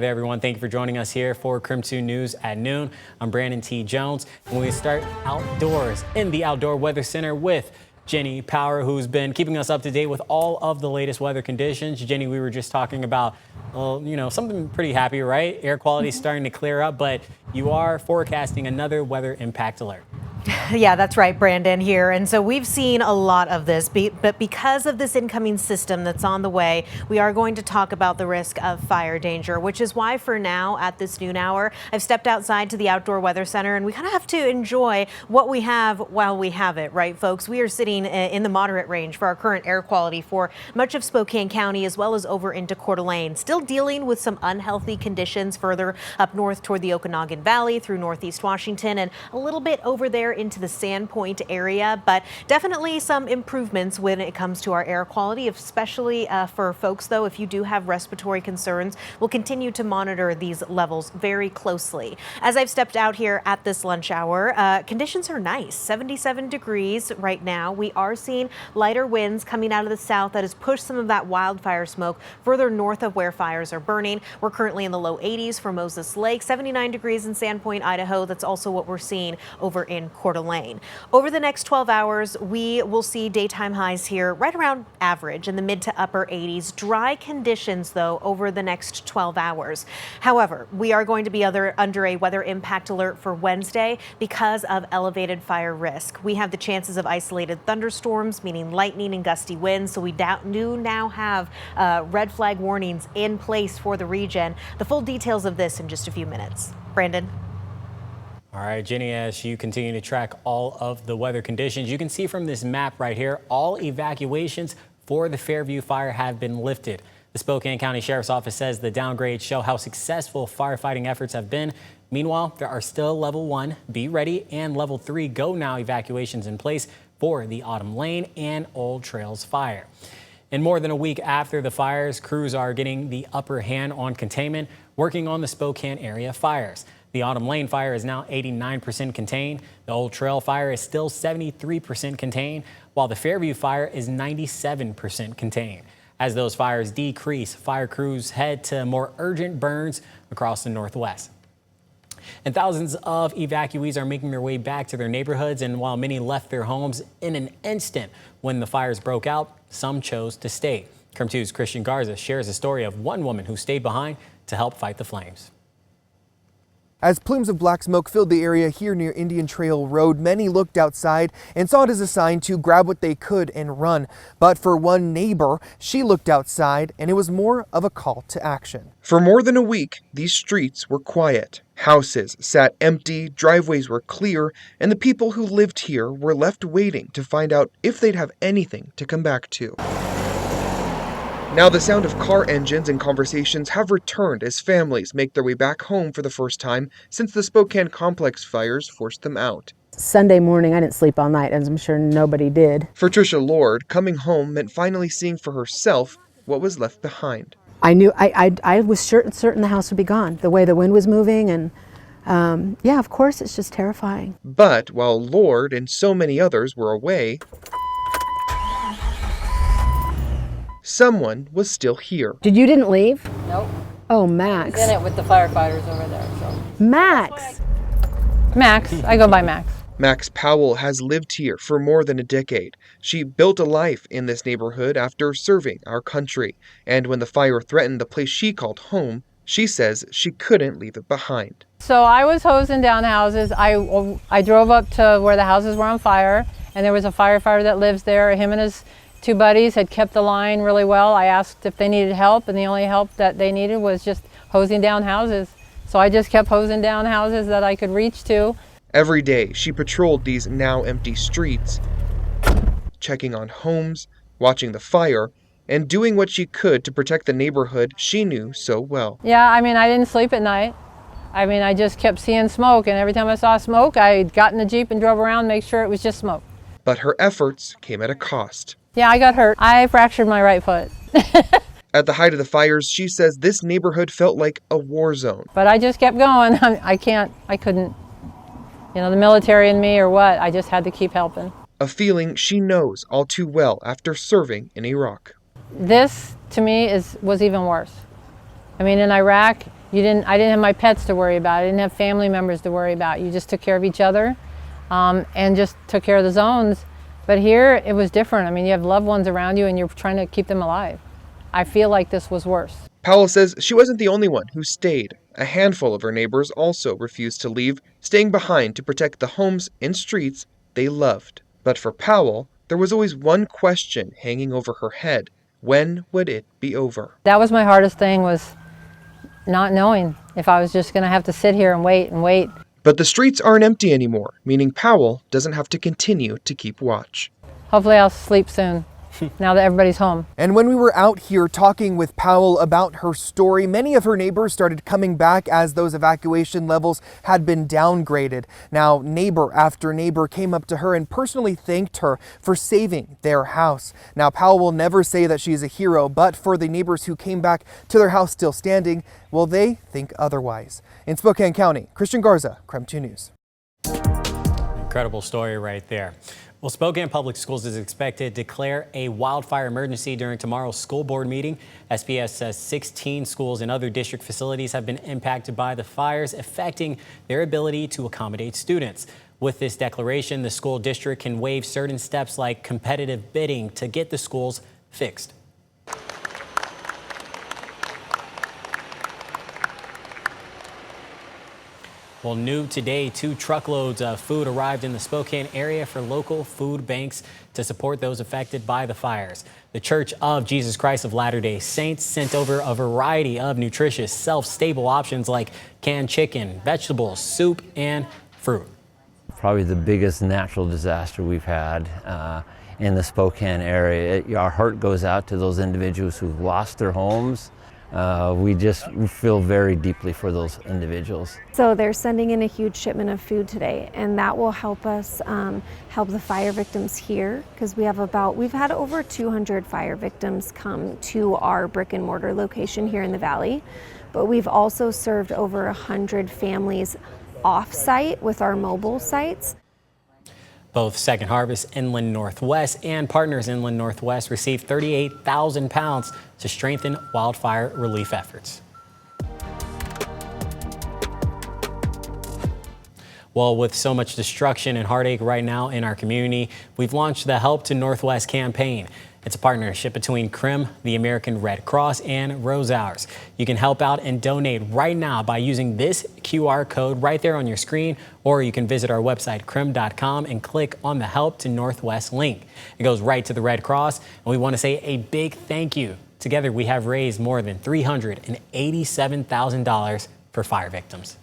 Hey everyone, thank you for joining us here for KREM 2 News at noon. I'm Brandon T. Jones, and we start outdoors in the Outdoor Weather Center with Jenny Power, who's been keeping us up to date with all of the latest weather conditions. Jenny, we were just talking about, something pretty happy, right? Air quality is starting to clear up, but you are forecasting another weather impact alert. Yeah, that's right, Brandon, here. And so we've seen a lot of this, but because of this incoming system that's on the way, we are going to talk about the risk of fire danger, which is why for now at this noon hour, I've stepped outside to the Outdoor Weather Center, and we kind of have to enjoy what we have while we have it, right, folks? We are sitting in the moderate range for our current air quality for much of Spokane County, as well as over into Coeur d'Alene. Still dealing with some unhealthy conditions further up north toward the Okanagan Valley through northeast Washington and a little bit over there into the Sandpoint area, but definitely some improvements when it comes to our air quality, especially for folks, though, if you do have respiratory concerns. We'll continue to monitor these levels very closely. As I've stepped out here at this lunch hour, conditions are nice, 77 degrees right now. We are seeing lighter winds coming out of the south that has pushed some of that wildfire smoke further north of where fires are burning. We're currently in the low 80s for Moses Lake, 79 degrees in Sandpoint, Idaho. That's also what we're seeing over in Coeur d'Alene. Over the next 12 hours, we will see daytime highs here right around average in the mid to upper 80s. Dry conditions, though, over the next 12 hours. However, we are going to be under a weather impact alert for Wednesday because of elevated fire risk. We have the chances of isolated thunderstorms, meaning lightning and gusty winds, so we do now have red flag warnings in place for the region. The full details of this in just a few minutes. Brandon. All right, Jenny, as you continue to track all of the weather conditions, you can see from this map right here, all evacuations for the Fairview fire have been lifted. The Spokane County Sheriff's Office says the downgrades show how successful firefighting efforts have been. Meanwhile, there are still level 1, be ready, and level 3, go now evacuations in place for the Autumn Lane and Old Trails fire. And more than a week after the fires, crews are getting the upper hand on containment, working on the Spokane Area Fires. The Autumn Lane fire is now 89% contained. The Old Trail fire is still 73% contained, while the Fairview fire is 97% contained. As those fires decrease, fire crews head to more urgent burns across the Northwest. And thousands of evacuees are making their way back to their neighborhoods, and while many left their homes in an instant when the fires broke out, some chose to stay. KREM 2's Christian Garza shares a story of one woman who stayed behind to help fight the flames. As plumes of black smoke filled the area here near Indian Trail Road, many looked outside and saw it as a sign to grab what they could and run. But for one neighbor, she looked outside and it was more of a call to action. For more than a week, these streets were quiet. Houses sat empty, driveways were clear, and the people who lived here were left waiting to find out if they'd have anything to come back to. Now the sound of car engines and conversations have returned as families make their way back home for the first time since the Spokane complex fires forced them out. Sunday morning, I didn't sleep all night, as I'm sure nobody did. For Tricia Lord, coming home meant finally seeing for herself what was left behind. I knew I was certain the house would be gone, the way the wind was moving, and yeah, of course, it's just terrifying. But while Lord and so many others were away, someone was still here. You didn't leave? Nope. Oh, Max. He's in it with the firefighters over there. So. Max. Max. I go by Max. Max Powell has lived here for more than a decade. She built a life in this neighborhood after serving our country. And when the fire threatened the place she called home, she says she couldn't leave it behind. So I was hosing down houses. I drove up to where the houses were on fire, and there was a firefighter that lives there. Him and his 2 buddies had kept the line really well. I asked if they needed help, and the only help that they needed was just hosing down houses. So I just kept hosing down houses that I could reach to. Every day, she patrolled these now empty streets, checking on homes, watching the fire, and doing what she could to protect the neighborhood she knew so well. Yeah, I mean, I didn't sleep at night. I mean, I just kept seeing smoke, and every time I saw smoke, I got in the Jeep and drove around, make sure it was just smoke. But her efforts came at a cost. Yeah, I got hurt. I fractured my right foot. At the height of the fires, she says this neighborhood felt like a war zone. But I just kept going. I couldn't, the military and me or what, I just had to keep helping. A feeling she knows all too well after serving in Iraq. This, to me, was even worse. I mean, in Iraq, I didn't have my pets to worry about. I didn't have family members to worry about. You just took care of each other and just took care of the zones. But here it was different. I mean, you have loved ones around you and you're trying to keep them alive. I feel like this was worse. Powell says she wasn't the only one who stayed. A handful of her neighbors also refused to leave, staying behind to protect the homes and streets they loved. But for Powell, there was always one question hanging over her head. When would it be over? That was my hardest thing, was not knowing if I was just going to have to sit here and wait and wait. But the streets aren't empty anymore, meaning Powell doesn't have to continue to keep watch. Hopefully I'll sleep soon, now that everybody's home. And when we were out here talking with Powell about her story, many of her neighbors started coming back as those evacuation levels had been downgraded. Now, neighbor after neighbor came up to her and personally thanked her for saving their house. Now, Powell will never say that she's a hero, but for the neighbors who came back to their house still standing, well, they think otherwise. In Spokane County, Christian Garza, KREM 2 News. Incredible story right there. Well, Spokane Public Schools is expected to declare a wildfire emergency during tomorrow's school board meeting. SPS says 16 schools and other district facilities have been impacted by the fires, affecting their ability to accommodate students. With this declaration, the school district can waive certain steps like competitive bidding to get the schools fixed. Well, new today, 2 truckloads of food arrived in the Spokane area for local food banks to support those affected by the fires. The Church of Jesus Christ of Latter-day Saints sent over a variety of nutritious, self-stable options like canned chicken, vegetables, soup, and fruit. Probably the biggest natural disaster we've had in the Spokane area. Our heart goes out to those individuals who've lost their homes. We feel very deeply for those individuals. So they're sending in a huge shipment of food today, and that will help us help the fire victims here, because we've had over 200 fire victims come to our brick and mortar location here in the valley, but we've also served over 100 families off-site with our mobile sites. Both Second Harvest Inland Northwest and Partners Inland Northwest received 38,000 pounds to strengthen wildfire relief efforts. Well, with so much destruction and heartache right now in our community, we've launched the Help to Northwest campaign. It's a partnership between KREM, the American Red Cross, and Rose Hours. You can help out and donate right now by using this QR code right there on your screen, or you can visit our website, krem.com, and click on the Help to Northwest link. It goes right to the Red Cross, and we want to say a big thank you. Together, we have raised more than $387,000 for fire victims.